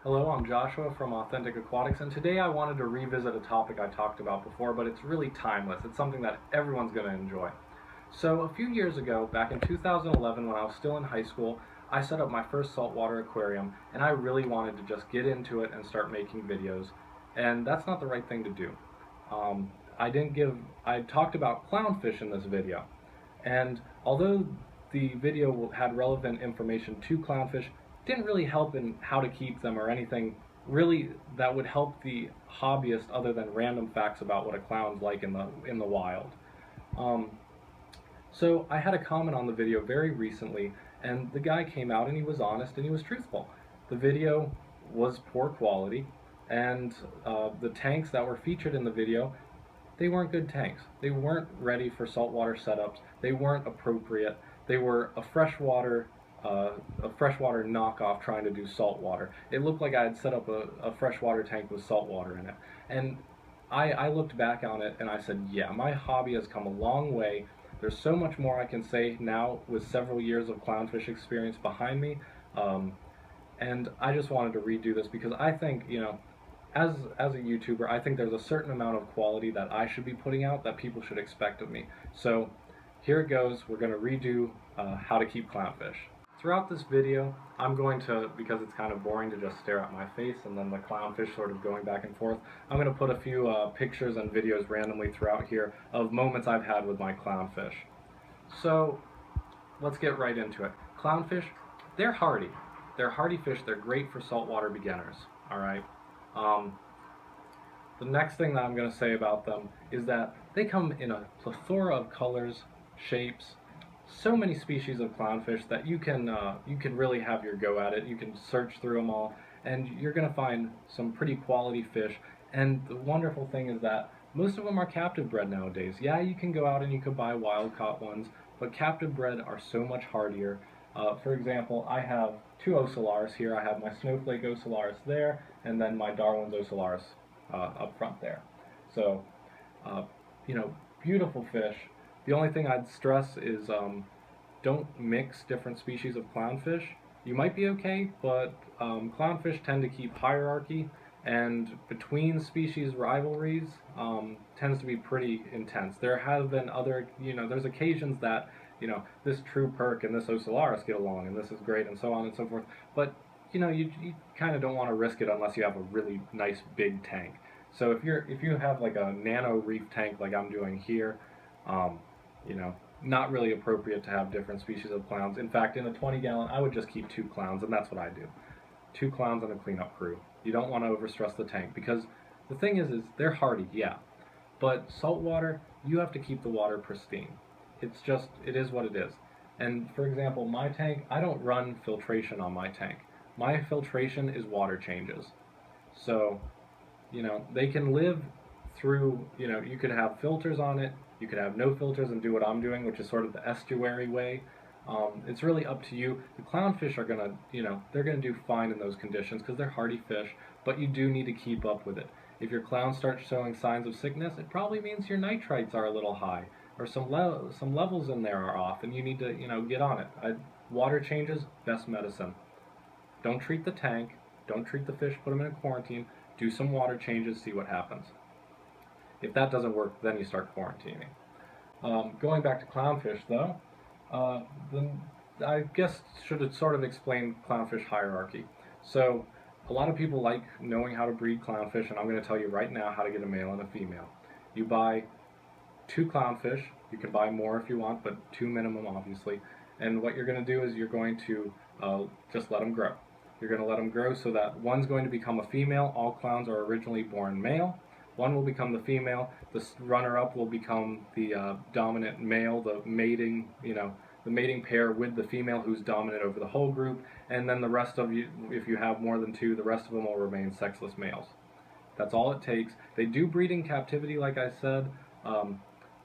Hello, I'm Joshua from Authentic Aquatics, and today I wanted to revisit a topic I talked about before, but it's really timeless. It's something that everyone's going to enjoy. So a few years ago, back in 2011 when I was still in high school, I set up my first saltwater aquarium, and I really wanted to just get into it and start making videos, and that's not the right thing to do. Um, I talked about clownfish in this video, and although the video had relevant information to clownfish, it didn't really help in how to keep them or anything really that would help the hobbyist other than random facts about what a clown's like in the wild. Um, so I had a comment on the video very recently, and the guy came out and he was honest and he was truthful. The video was poor quality, and the tanks that were featured in the video, they weren't good tanks. They weren't ready for saltwater setups. They weren't appropriate. They were a freshwater knockoff trying to do saltwater. It looked like I had set up a freshwater tank with saltwater in it. And I looked back on it and I said, yeah, my hobby has come a long way. There's so much more I can say now with several years of clownfish experience behind me. And I just wanted to redo this because I think, as a YouTuber, I think there's a certain amount of quality that I should be putting out that people should expect of me. So here it goes. We're going to redo how to keep clownfish. Throughout this video, I'm going to, because it's kind of boring to just stare at my face and then the clownfish sort of going back and forth, I'm going to put a few pictures and videos randomly throughout here of moments I've had with my clownfish. So let's get right into it. Clownfish, they're hardy. They're hardy fish. They're great for saltwater beginners. All right. The next thing that I'm going to say about them is that they come in a plethora of colors, shapes, so many species of clownfish that you can really have your go at it. You can search through them all, and you're going to find some pretty quality fish. And the wonderful thing is that most of them are captive bred nowadays. Yeah, you can go out and you can buy wild caught ones, but captive bred are so much hardier. For example, I have two Ocellaris here. I have my Snowflake Ocellaris there, and then my Darwin's Ocellaris up front there. So, beautiful fish. The only thing I'd stress is don't mix different species of clownfish. You might be okay, but clownfish tend to keep hierarchy, and between species rivalries tends to be pretty intense. There have been other, there's occasions that, this true perk and this Ocellaris get along, and this is great, and so on and so forth. But, you kind of don't want to risk it unless you have a really nice big tank. So if you have like a nano reef tank like I'm doing here, not really appropriate to have different species of clowns. In fact, in a 20-gallon, I would just keep 2 clowns, and that's what I do. 2 clowns and a cleanup crew. You don't want to overstress the tank, because the thing is they're hardy, yeah. But saltwater, you have to keep the water pristine. It is what it is. And for example, my tank, I don't run filtration on my tank. My filtration is water changes. So, they can live through, you could have filters on it, you could have no filters and do what I'm doing, which is sort of the estuary way. It's really up to you. The clownfish are gonna, they're gonna do fine in those conditions because they're hardy fish, but you do need to keep up with it. If your clown starts showing signs of sickness, it probably means your nitrites are a little high, or some levels in there are off, and you need to, get on it. Water changes, best medicine. Don't treat the tank, don't treat the fish, put them in a quarantine, do some water changes, see what happens. If that doesn't work, then you start quarantining. Going back to clownfish, though, then I guess should sort of explain clownfish hierarchy. So a lot of people like knowing how to breed clownfish, and I'm going to tell you right now how to get a male and a female. You buy 2 clownfish. You can buy more if you want, but 2 minimum, obviously. And what you're going to do is you're going to just let them grow. You're going to let them grow so that one's going to become a female. All clowns are originally born male. One will become the female. The runner-up will become the dominant male, the mating, the mating pair with the female who's dominant over the whole group. And then the rest of you, if you have more than 2, the rest of them will remain sexless males. That's all it takes. They do breed in captivity, like I said.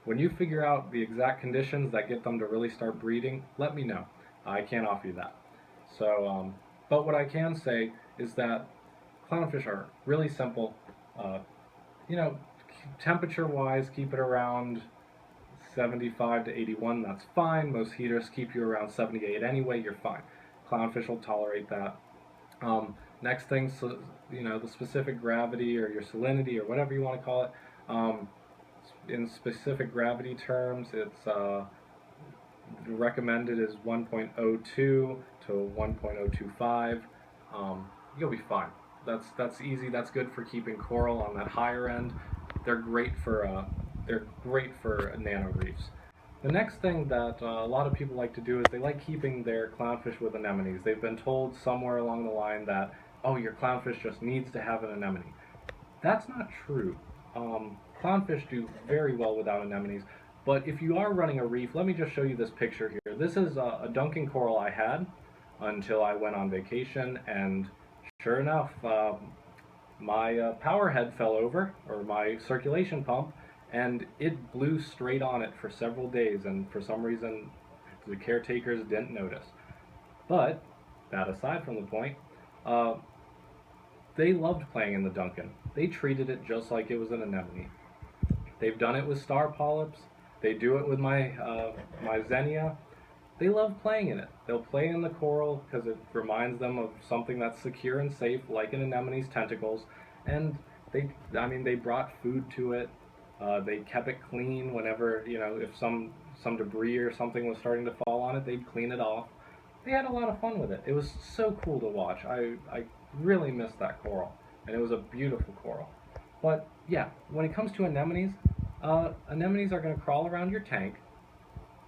When you figure out the exact conditions that get them to really start breeding, let me know. I can't offer you that. So, but what I can say is that clownfish are really simple. Temperature-wise, keep it around 75 to 81, that's fine. Most heaters keep you around 78 anyway, you're fine. Clownfish will tolerate that. Next thing, so, you know, the specific gravity or your salinity or whatever you want to call it. In specific gravity terms, it's recommended is 1.02 to 1.025. You'll be fine. That's easy. That's good for keeping coral on that higher end. They're great for nano reefs. The next thing that a lot of people like to do is they like keeping their clownfish with anemones. They've been told somewhere along the line that, oh, your clownfish just needs to have an anemone. That's not true. Clownfish do very well without anemones, but if you are running a reef, let me just show you this picture here. This is a dunking coral I had until I went on vacation, and sure enough, my power head fell over, or my circulation pump, and it blew straight on it for several days, and for some reason the caretakers didn't notice. But that aside from the point, they loved playing in the Duncan. They treated it just like it was an anemone. They've done it with star polyps. They do it with my Xenia. They love playing in it. They'll play in the coral because it reminds them of something that's secure and safe, like an anemone's tentacles. And they brought food to it. They kept it clean whenever, you know, if some debris or something was starting to fall on it, they'd clean it off. They had a lot of fun with it. It was so cool to watch. I really missed that coral, and it was a beautiful coral. But yeah, when it comes to anemones, anemones are going to crawl around your tank.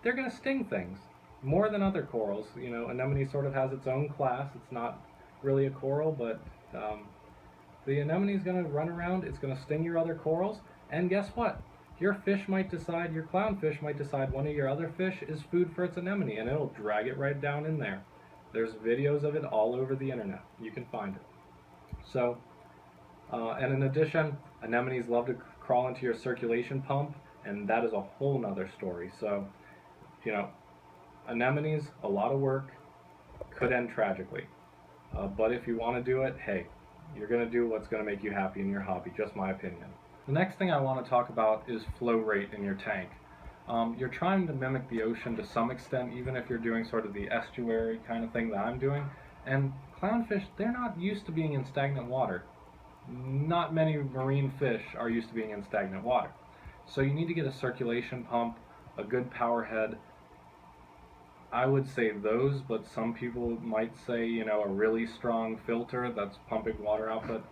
They're going to sting things more than other corals. You know, anemone sort of has its own class. It's not really a coral, but the anemone is going to run around. It's going to sting your other corals, and guess what? Your clownfish might decide one of your other fish is food for its anemone, and it'll drag it right down in there. There's videos of it all over the internet. You can find it. So, and in addition, anemones love to crawl into your circulation pump, and that is a whole nother story. So, you know, anemones, a lot of work, could end tragically. But if you want to do it, hey, you're going to do what's going to make you happy in your hobby, just my opinion. The next thing I want to talk about is flow rate in your tank. You're trying to mimic the ocean to some extent, even if you're doing sort of the estuary kind of thing that I'm doing. And clownfish, they're not used to being in stagnant water. Not many marine fish are used to being in stagnant water. So you need to get a circulation pump, a good power head. I would say those, but some people might say, you know, a really strong filter that's pumping water out, but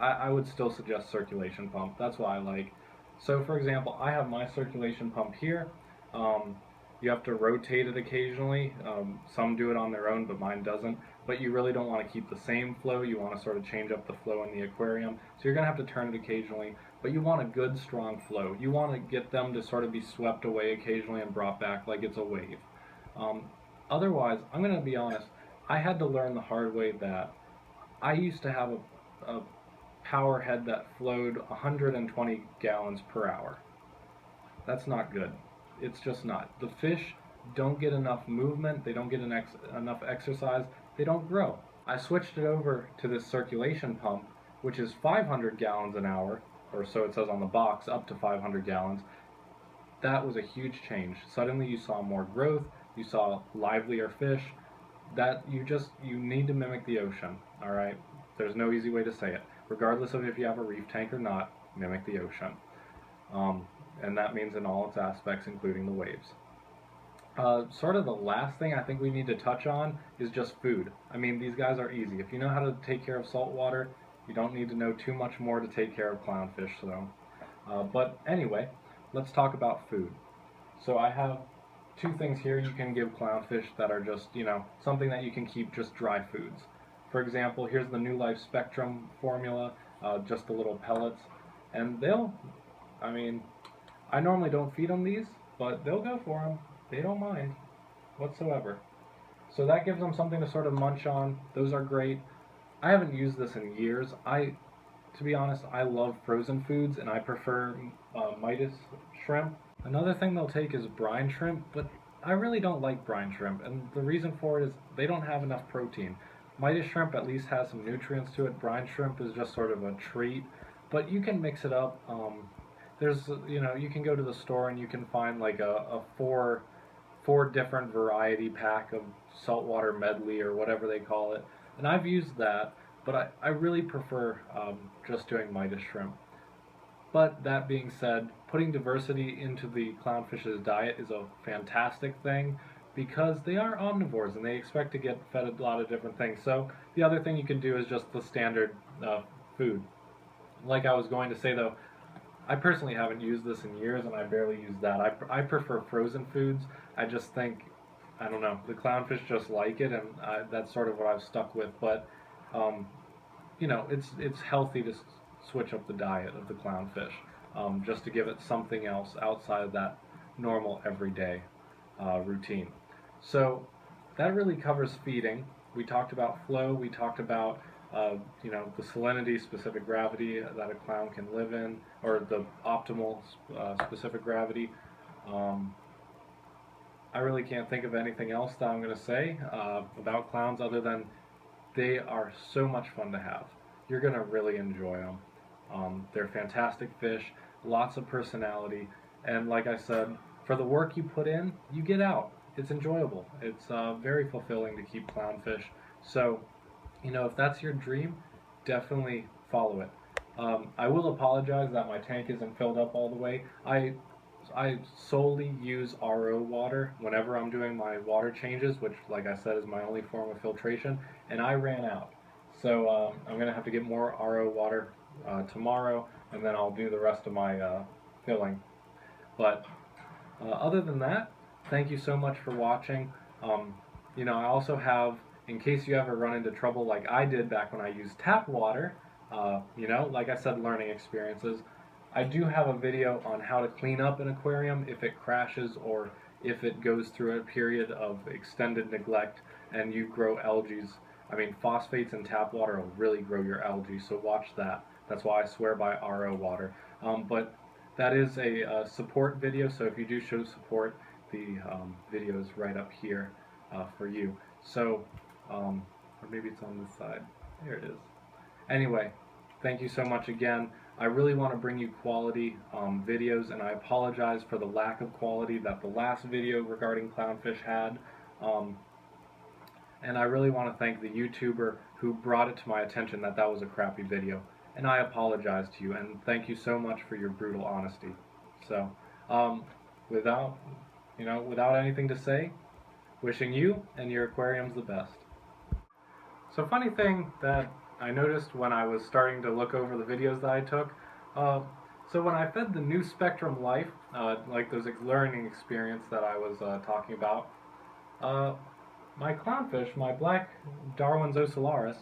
I would still suggest circulation pump. That's what I like. So for example, I have my circulation pump here. You have to rotate it occasionally. Some do it on their own, but mine doesn't. But you really don't want to keep the same flow. You want to sort of change up the flow in the aquarium. So you're going to have to turn it occasionally, but you want a good, strong flow. You want to get them to sort of be swept away occasionally and brought back like it's a wave. Otherwise, I'm going to be honest, I had to learn the hard way that I used to have a power head that flowed 120 gallons per hour. That's not good. It's just not. The fish don't get enough movement, they don't get enough exercise, they don't grow. I switched it over to this circulation pump, which is 500 gallons an hour, or so it says on the box, up to 500 gallons. That was a huge change. Suddenly you saw more growth, you saw livelier fish. That you need to mimic the ocean, all right? There's no easy way to say it. Regardless of if you have a reef tank or not, mimic the ocean. And that means in all its aspects, including the waves. Sort of the last thing I think we need to touch on is just food. I mean, these guys are easy. If you know how to take care of saltwater, you don't need to know too much more to take care of clownfish. But anyway, let's talk about food. So I have two things here you can give clownfish that are just, you know, something that you can keep, just dry foods. For example, here's the New Life Spectrum formula, just the little pellets. And I normally don't feed them these, but they'll go for them. They don't mind whatsoever. So that gives them something to sort of munch on. Those are great. I haven't used this in years. To be honest, I love frozen foods, and I prefer Midas shrimp. Another thing they'll take is brine shrimp, but I really don't like brine shrimp, and the reason for it is they don't have enough protein. Midas shrimp at least has some nutrients to it. Brine shrimp is just sort of a treat, but you can mix it up. You can go to the store and you can find like a four different variety pack of saltwater medley or whatever they call it, and I've used that. but I really prefer just doing Midas shrimp. But that being said, putting diversity into the clownfish's diet is a fantastic thing because they are omnivores and they expect to get fed a lot of different things. So the other thing you can do is just the standard food. Like I was going to say though, I personally haven't used this in years and I barely use that. I prefer frozen foods. I just think, I don't know, the clownfish just like it and that's sort of what I've stuck with. But um, it's healthy to switch up the diet of the clownfish, just to give it something else outside of that normal everyday routine. So that really covers feeding. We talked about flow. We talked about the salinity, specific gravity that a clown can live in, or the optimal specific gravity. Um, I really can't think of anything else that I'm going to say about clowns other than they are so much fun to have. You're going to really enjoy them. They're fantastic fish, lots of personality, and like I said, for the work you put in, you get out. It's enjoyable. It's very fulfilling to keep clownfish. So, if that's your dream, definitely follow it. I will apologize that my tank isn't filled up all the way. I solely use RO water whenever I'm doing my water changes, which, like I said, is my only form of filtration, and I ran out. So I'm going to have to get more RO water tomorrow, and then I'll do the rest of my filling. But other than that, thank you so much for watching. I also have, in case you ever run into trouble like I did back when I used tap water, like I said, learning experiences. I do have a video on how to clean up an aquarium if it crashes or if it goes through a period of extended neglect and you grow algae. I mean, phosphates in tap water will really grow your algae, so watch that. That's why I swear by RO water. But that is a support video, so if you do show support, the video is right up here for you. So, or maybe it's on this side. There it is. Anyway, thank you so much again. I really want to bring you quality videos, and I apologize for the lack of quality that the last video regarding clownfish had. And I really want to thank the YouTuber who brought it to my attention that that was a crappy video. And I apologize to you, and thank you so much for your brutal honesty. So, without anything to say, wishing you and your aquariums the best. So, funny thing that I noticed when I was starting to look over the videos that I took, so when I fed the new Spectrum Life, like those learning experience that I was talking about, my clownfish, my black Darwin's Ocellaris,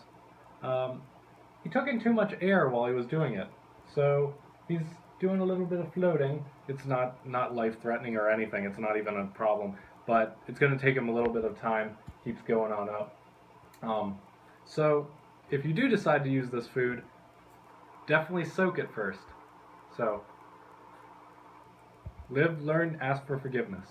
he took in too much air while he was doing it. So he's doing a little bit of floating. It's not life-threatening or anything. It's not even a problem. But it's going to take him a little bit of time. Keeps going on up. So if you do decide to use this food, definitely soak it first. So live, learn, ask for forgiveness.